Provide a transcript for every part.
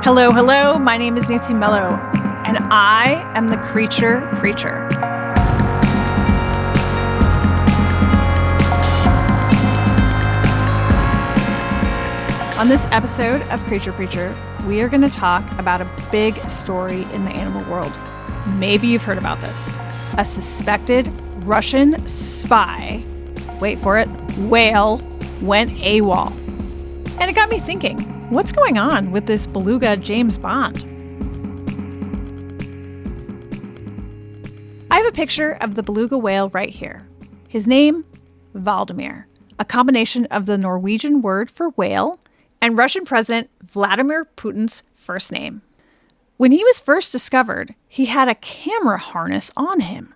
Hello, hello. My name is Nancy Mello, and I am the Creature Preacher. On this episode of Creature Preacher, we are going to talk about a big story in the animal world. Maybe you've heard about this. A suspected Russian spy, wait for it, whale, went AWOL. And it got me thinking, what's going on with this Beluga James Bond? I have a picture of the beluga whale right here. His name, Hvaldimir, a combination of the Norwegian word for whale and Russian President Vladimir Putin's first name. When he was first discovered, he had a camera harness on him.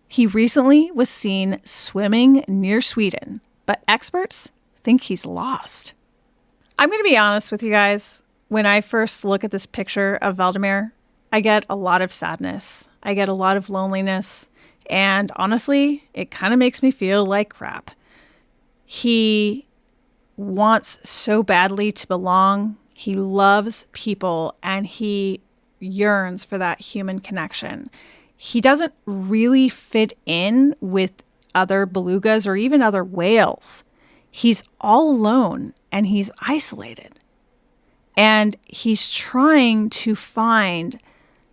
He recently was seen swimming near Sweden, but experts think he's lost. I'm going to be honest with you guys. When I first look at this picture of Hvaldimir, I get a lot of sadness. I get a lot of loneliness. And honestly, it kind of makes me feel like crap. He wants so badly to belong. He loves people and he yearns for that human connection. He doesn't really fit in with other belugas or even other whales. He's all alone and he's isolated. And he's trying to find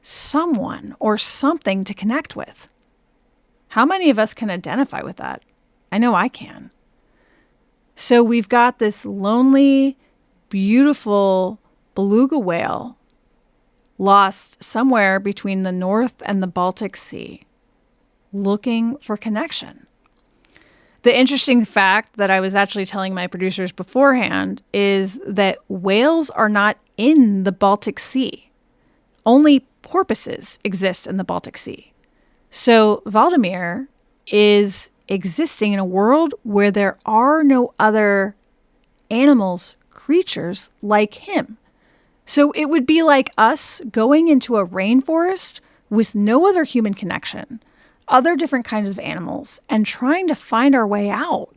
someone or something to connect with. How many of us can identify with that? I know I can. So we've got this lonely, beautiful beluga whale lost somewhere between the North and the Baltic Sea, looking for connection. The interesting fact that I was actually telling my producers beforehand is that whales are not in the Baltic Sea. Only porpoises exist in the Baltic Sea. So Hvaldimir is existing in a world where there are no other animals, creatures like him. So it would be like us going into a rainforest with no other human connection, other different kinds of animals, and trying to find our way out.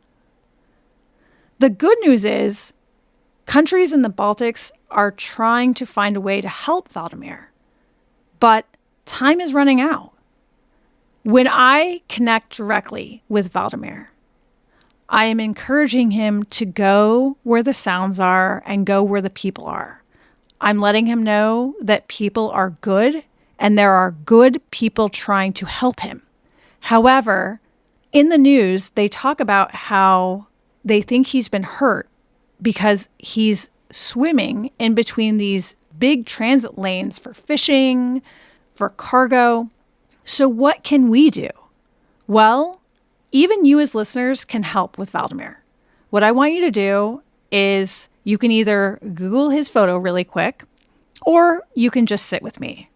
The good news is countries in the Baltics are trying to find a way to help Hvaldimir, but time is running out. When I connect directly with Hvaldimir, I am encouraging him to go where the sounds are and go where the people are. I'm letting him know that people are good and there are good people trying to help him. However, in the news, they talk about how they think he's been hurt because he's swimming in between these big transit lanes for fishing, for cargo. So what can we do? Well, even you as listeners can help with Hvaldimir. What I want you to do is you can either Google his photo really quick, or you can just sit with me.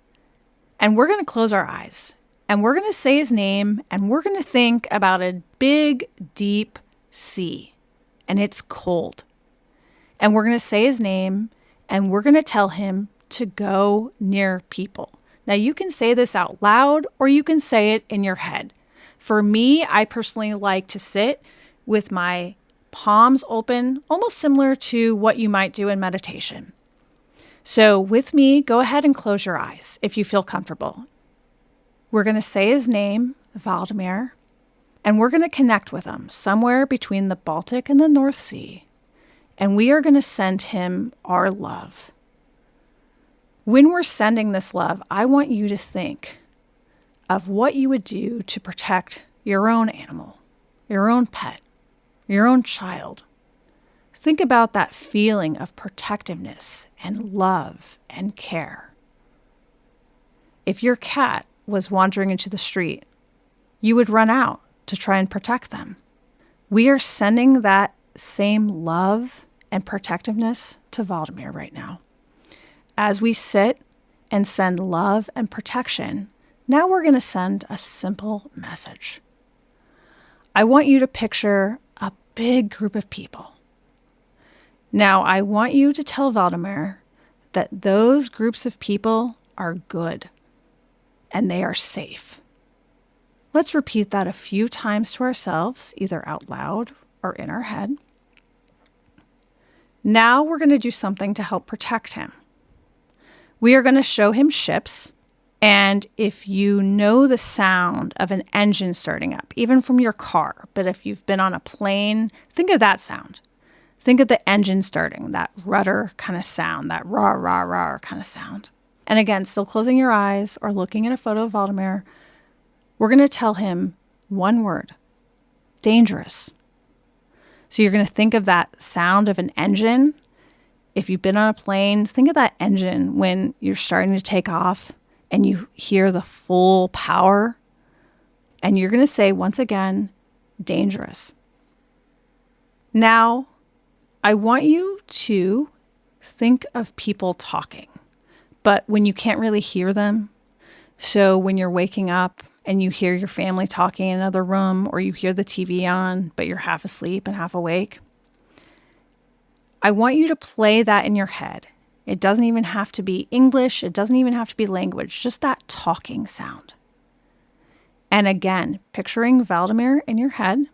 And we're going to close our eyes. And we're going to say his name, and we're going to think about a big, deep sea. And it's cold. And we're going to say his name, and we're going to tell him to go near people. Now, you can say this out loud, or you can say it in your head. For me, I personally like to sit with my palms open, almost similar to what you might do in meditation. So with me, go ahead and close your eyes if you feel comfortable. We're going to say his name, Hvaldimir, and we're going to connect with him somewhere between the Baltic and the North Sea, and we are going to send him our love. When we're sending this love, I want you to think of what you would do to protect your own animal, your own pet, your own child. Think about that feeling of protectiveness and love and care. If your cat was wandering into the street, you would run out to try and protect them. We are sending that same love and protectiveness to Hvaldimir right now. As we sit and send love and protection, now we're going to send a simple message. I want you to picture a big group of people. Now, I want you to tell Hvaldimir that those groups of people are good and they are safe. Let's repeat that a few times to ourselves, either out loud or in our head. Now we're going to do something to help protect him. We are going to show him ships. And if you know the sound of an engine starting up, even from your car, but if you've been on a plane, think of that sound. Think of the engine starting, that rudder kind of sound, that rah, rah, rah kind of sound. And again, still closing your eyes or looking at a photo of Hvaldimir, we're going to tell him one word, dangerous. So you're going to think of that sound of an engine. If you've been on a plane, think of that engine when you're starting to take off and you hear the full power. And you're going to say, once again, dangerous. Now, I want you to think of people talking, but when you can't really hear them. So when you're waking up and you hear your family talking in another room, or you hear the TV on, but you're half asleep and half awake, I want you to play that in your head. It doesn't even have to be English. It doesn't even have to be language, just that talking sound. And again, picturing Hvaldimir in your head,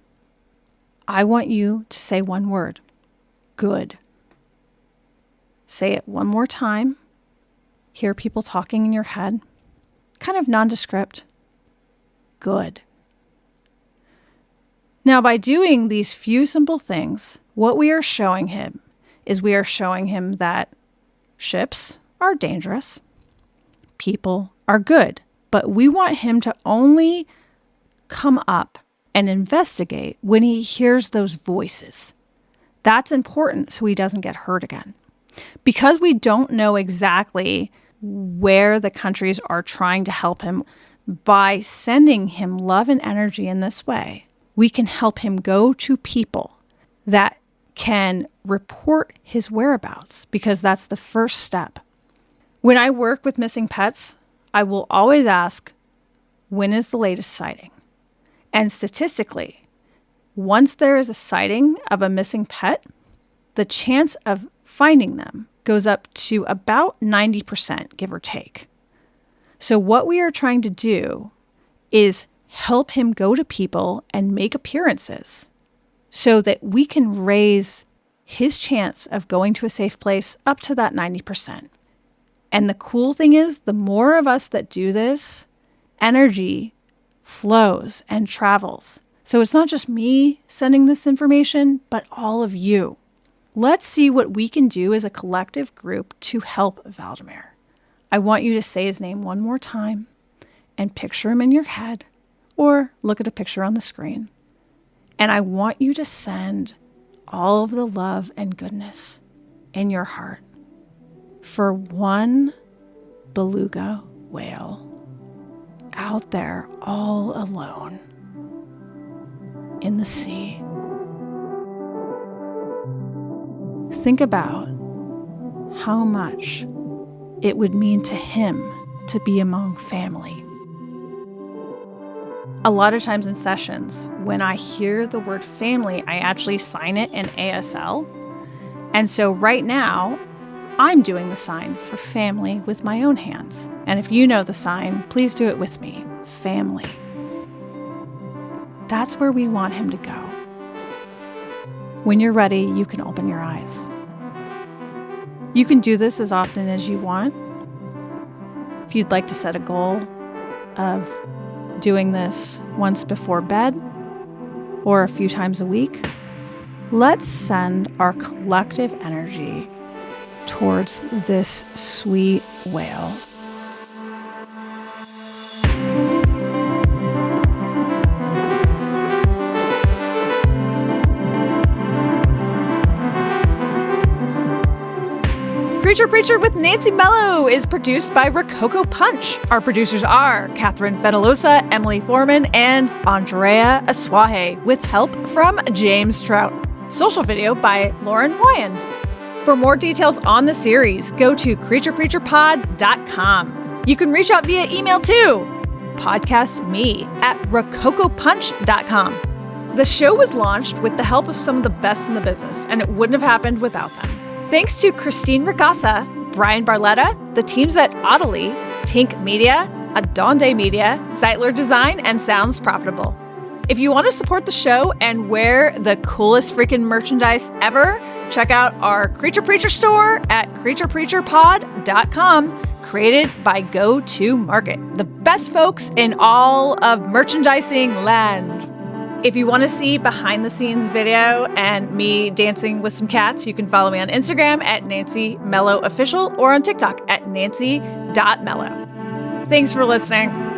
I want you to say one word, good. Say it one more time. Hear people talking in your head, kind of nondescript. Good. Now, by doing these few simple things, what we are showing him is we are showing him that ships are dangerous, people are good, but we want him to only come up and investigate when he hears those voices. That's important so he doesn't get hurt again. Because we don't know exactly where the countries are trying to help him, by sending him love and energy in this way, we can help him go to people that can report his whereabouts, because that's the first step. When I work with missing pets, I will always ask, when is the latest sighting? And statistically, once there is a sighting of a missing pet, the chance of finding them goes up to about 90%, give or take. So what we are trying to do is help him go to people and make appearances so that we can raise his chance of going to a safe place up to that 90%. And the cool thing is, the more of us that do this, energy flows and travels. So it's not just me sending this information, but all of you. Let's see what we can do as a collective group to help Hvaldimir. I want you to say his name one more time and picture him in your head, or look at a picture on the screen. And I want you to send all of the love and goodness in your heart for one beluga whale out there all alone in the sea. Think about how much it would mean to him to be among family. A lot of times in sessions, when I hear the word family, I actually sign it in ASL. And so right now, I'm doing the sign for family with my own hands. And if you know the sign, please do it with me. Family. That's where we want him to go. When you're ready, you can open your eyes. You can do this as often as you want. If you'd like to set a goal of doing this once before bed or a few times a week, let's send our collective energy towards this sweet whale. Creature Preacher with Nancy Mello is produced by Rococo Punch. Our producers are Catherine Fenalosa, Emily Foreman, and Andrea Aswahe, with help from James Trout. Social video by Lauren Hoyen. For more details on the series, go to creaturepreacherpod.com. You can reach out via email too. Podcast me at rococopunch.com. The show was launched with the help of some of the best in the business, and it wouldn't have happened without them. Thanks to Christine Ricasa, Brian Barletta, the teams at Audely, Tink Media, Adonde Media, Zeitler Design, and Sounds Profitable. If you want to support the show and wear the coolest freaking merchandise ever, check out our Creature Preacher store at creaturepreacherpod.com. created by Go-To-Market, the best folks in all of merchandising land. If you want to see behind-the-scenes video and me dancing with some cats, you can follow me on Instagram at Nancy Mello Official or on TikTok at nancy.mello. Thanks for listening.